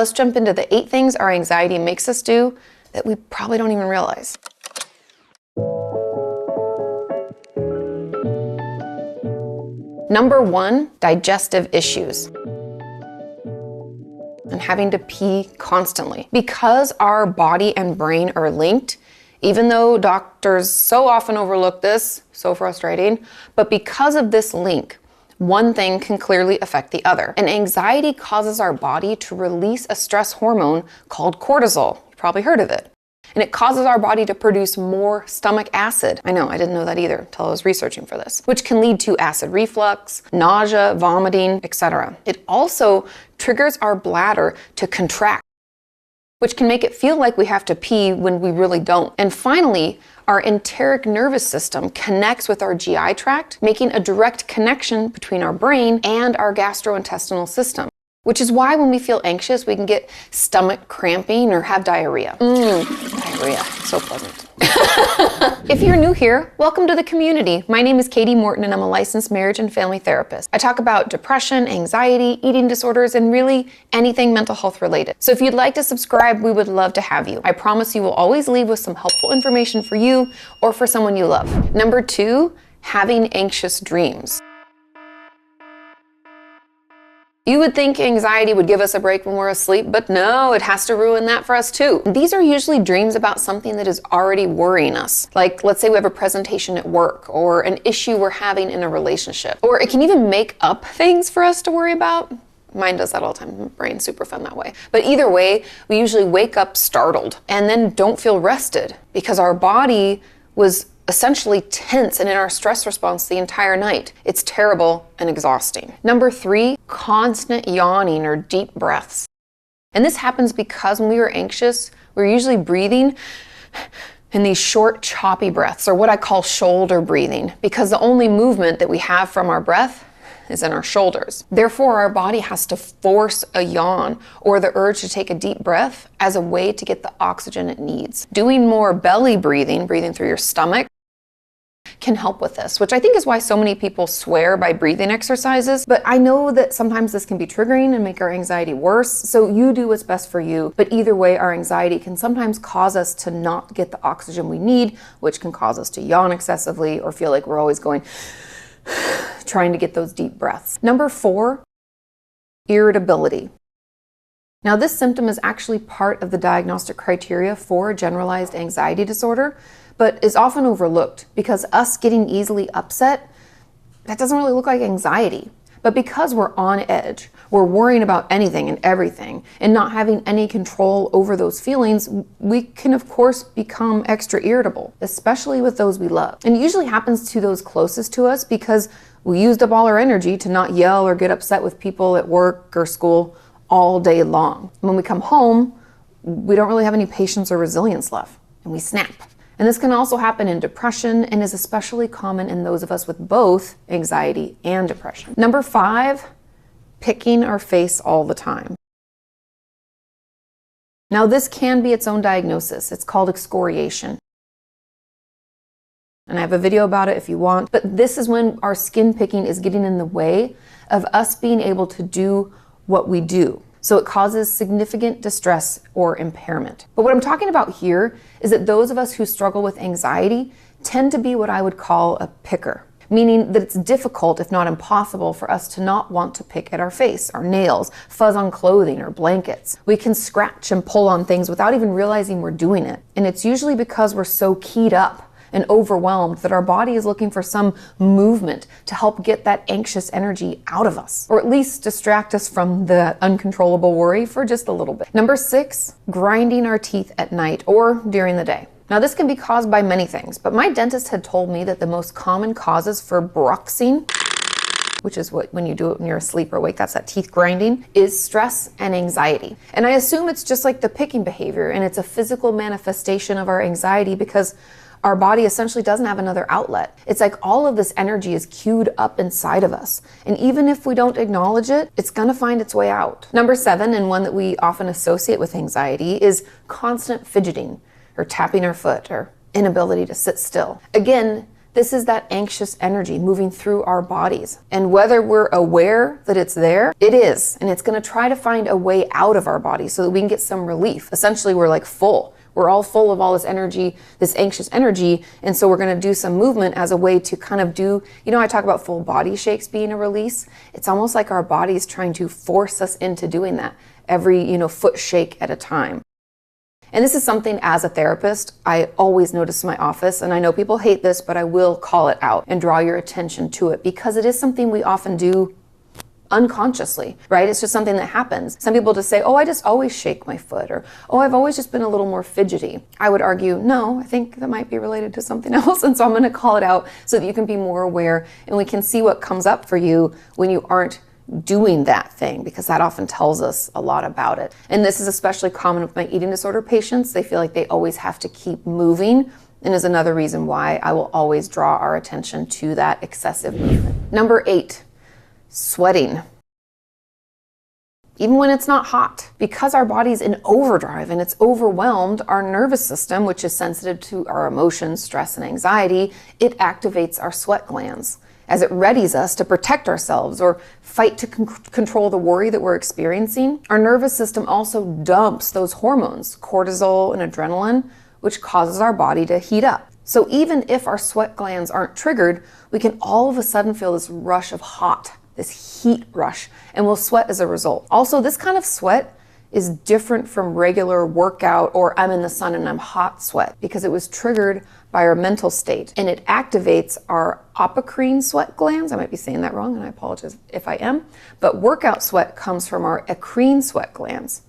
Let's jump into the 8 things our anxiety makes us do that we probably don't even realize. Number 1, digestive issues. And having to pee constantly. Because our body and brain are linked, even though doctors so often overlook this, so frustrating, but because of this link, one thing can clearly affect the other. And anxiety causes our body to release a stress hormone called cortisol. You've probably heard of it. And it causes our body to produce more stomach acid. I know, I didn't know that either until I was researching for this, which can lead to acid reflux, nausea, vomiting, etc. It also triggers our bladder to contract, which can make it feel like we have to pee when we really don't. And finally, our enteric nervous system connects with our GI tract, making a direct connection between our brain and our gastrointestinal system. Which is why when we feel anxious, we can get stomach cramping or have diarrhea. Diarrhea, so pleasant. If you're new here, welcome to the community. My name is Kati Morton and I'm a licensed marriage and family therapist. I talk about depression, anxiety, eating disorders, and really anything mental health related. So if you'd like to subscribe, we would love to have you. I promise you will always leave with some helpful information for you or for someone you love. Number 2, having anxious dreams. You would think anxiety would give us a break when we're asleep, but no, it has to ruin that for us too. These are usually dreams about something that is already worrying us. Like, let's say we have a presentation at work or an issue we're having in a relationship. Or it can even make up things for us to worry about. Mine does that all the time. My brain's super fun that way. But either way, we usually wake up startled and then don't feel rested because our body was essentially tense and in our stress response the entire night. It's terrible and exhausting. Number 3, constant yawning or deep breaths. And this happens because when we are anxious, we're usually breathing in these short, choppy breaths, or what I call shoulder breathing, because the only movement that we have from our breath is in our shoulders. Therefore, our body has to force a yawn or the urge to take a deep breath as a way to get the oxygen it needs. Doing more belly breathing, breathing through your stomach, can help with this, which I think is why so many people swear by breathing exercises. But I know that sometimes this can be triggering and make our anxiety worse. So you do what's best for you. But either way, our anxiety can sometimes cause us to not get the oxygen we need, which can cause us to yawn excessively or feel like we're always going, trying to get those deep breaths. Number 4, irritability. Now, this symptom is actually part of the diagnostic criteria for generalized anxiety disorder, but is often overlooked because us getting easily upset, that doesn't really look like anxiety. But because we're on edge, we're worrying about anything and everything and not having any control over those feelings, we can of course become extra irritable, especially with those we love. And it usually happens to those closest to us because we used up all our energy to not yell or get upset with people at work or school all day long. When we come home, we don't really have any patience or resilience left, and we snap. And this can also happen in depression and is especially common in those of us with both anxiety and depression. Number 5, picking our face all the time. Now, this can be its own diagnosis. It's called excoriation. And I have a video about it if you want. But this is when our skin picking is getting in the way of us being able to do what we do. So it causes significant distress or impairment. But what I'm talking about here is that those of us who struggle with anxiety tend to be what I would call a picker, meaning that it's difficult, if not impossible, for us to not want to pick at our face, our nails, fuzz on clothing or blankets. We can scratch and pull on things without even realizing we're doing it. And it's usually because we're so keyed up and overwhelmed that our body is looking for some movement to help get that anxious energy out of us, or at least distract us from the uncontrollable worry for just a little bit. Number 6, grinding our teeth at night or during the day. Now, this can be caused by many things, but my dentist had told me that the most common causes for bruxing, which is when you do it when you're asleep or awake, that's that teeth grinding, is stress and anxiety. And I assume it's just like the picking behavior, and it's a physical manifestation of our anxiety because our body essentially doesn't have another outlet. It's like all of this energy is queued up inside of us. And even if we don't acknowledge it, it's gonna find its way out. Number 7, and one that we often associate with anxiety, is constant fidgeting or tapping our foot or inability to sit still. Again, This is that anxious energy moving through our bodies. And whether we're aware that it's there, it is. And it's going to try to find a way out of our body so that we can get some relief. Essentially, we're like full. We're all full of all this energy, this anxious energy. And so we're going to do some movement as a way to kind of do, I talk about full body shakes being a release. It's almost like our body's trying to force us into doing that every, foot shake at a time. And this is something as a therapist, I always notice in my office, and I know people hate this, but I will call it out and draw your attention to it because it is something we often do unconsciously, right? It's just something that happens. Some people just say, oh, I just always shake my foot, or, oh, I've always just been a little more fidgety. I would argue, no, I think that might be related to something else. And so I'm going to call it out so that you can be more aware and we can see what comes up for you when you aren't doing that thing, because that often tells us a lot about it. And this is especially common with my eating disorder patients. They feel like they always have to keep moving, and is another reason why I will always draw our attention to that excessive movement. Number 8, sweating. Even when it's not hot, because our body's in overdrive and it's overwhelmed, our nervous system, which is sensitive to our emotions, stress, and anxiety, it activates our sweat glands as it readies us to protect ourselves or fight to control the worry that we're experiencing. Our nervous system also dumps those hormones, cortisol and adrenaline, which causes our body to heat up. So even if our sweat glands aren't triggered, we can all of a sudden feel this rush of hot, this heat rush, and we'll sweat as a result. Also, this kind of sweat is different from regular workout or I'm in the sun and I'm hot sweat, because it was triggered by our mental state, and it activates our apocrine sweat glands. I might be saying that wrong, and I apologize if I am, but workout sweat comes from our eccrine sweat glands.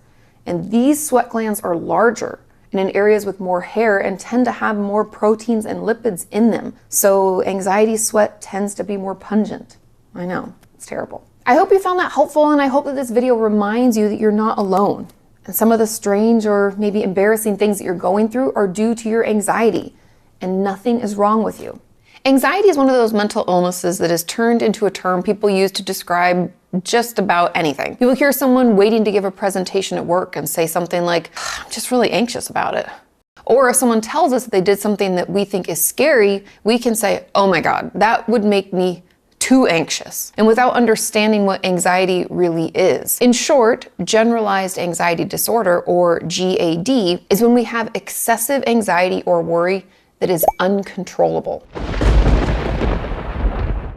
And these sweat glands are larger and in areas with more hair and tend to have more proteins and lipids in them. So anxiety sweat tends to be more pungent. I know, it's terrible. I hope you found that helpful, and I hope that this video reminds you that you're not alone. And some of the strange or maybe embarrassing things that you're going through are due to your anxiety, and nothing is wrong with you. Anxiety is one of those mental illnesses that has turned into a term people use to describe just about anything. You will hear someone waiting to give a presentation at work and say something like, I'm just really anxious about it. Or if someone tells us that they did something that we think is scary, we can say, oh my God, that would make me too anxious, and without understanding what anxiety really is. In short, generalized anxiety disorder, or GAD, is when we have excessive anxiety or worry that is uncontrollable.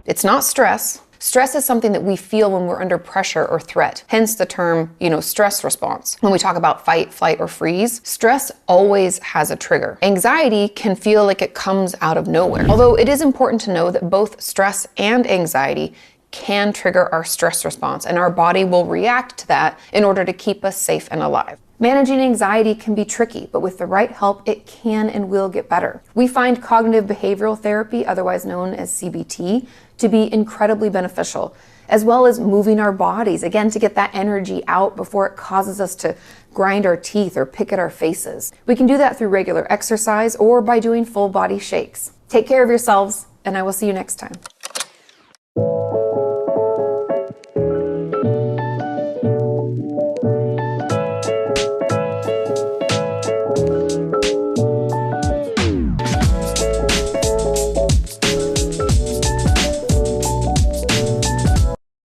It's not stress. Stress is something that we feel when we're under pressure or threat, hence the term, stress response. When we talk about fight, flight, or freeze, stress always has a trigger. Anxiety can feel like it comes out of nowhere. Although it is important to know that both stress and anxiety can trigger our stress response, and our body will react to that in order to keep us safe and alive. Managing anxiety can be tricky, but with the right help, it can and will get better. We find cognitive behavioral therapy, otherwise known as CBT, to be incredibly beneficial, as well as moving our bodies, again, to get that energy out before it causes us to grind our teeth or pick at our faces. We can do that through regular exercise or by doing full body shakes. Take care of yourselves, and I will see you next time.